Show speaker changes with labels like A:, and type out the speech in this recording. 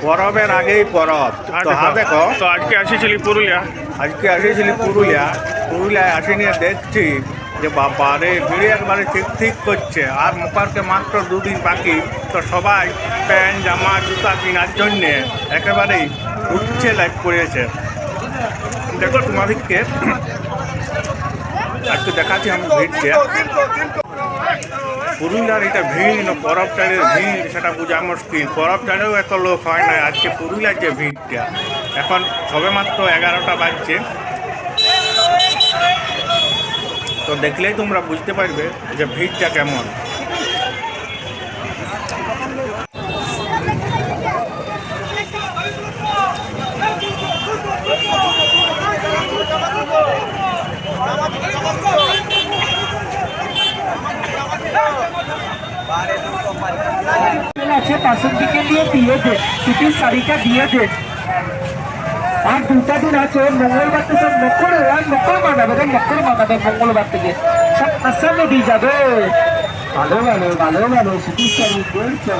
A: পরবের আগেই পরব। তো দেখো,
B: তো আজকে আসিছিলি পুরুলিয়া।
A: পুরুলিয়ায় আসি নিয়ে দেখছি যে বাবা রে ভিড়ে একবারে ঠিক ঠিক করছে। আর মকরকে মাত্র 2 দিন বাকি, তো সবাই প্যান্ট জামা জুতা কেনার জন্যে একেবারেই উঠছে লাইভ করেছে। দেখো তোমাদেরকে একটু দেখাচ্ছি আমি ভিড়টা। পুরুলিয়ার এটা ভিড় না পরব টাইলের ভিড় সেটা বোঝা মুশকিল। পরব টাইলেও এত লোক হয় না, আজকে পুরুলিয়ার যে ভিড়টা। এখন সবে মাত্র 11টা বাজছে, তো দেখলেই তোমরা বুঝতে পারবে যে ভিড়টা কেমন।
C: पसंद के लिए दिए थे क्योंकि साड़ी का दिए थे और दूसरा दिन आज मंगलवार तो सब मकर मानाबे मंगलवार থেকে सब আসামে দিয়ে যাবে। ভালো ভালো ভালো ভালো সিটি শাড়ি বলছো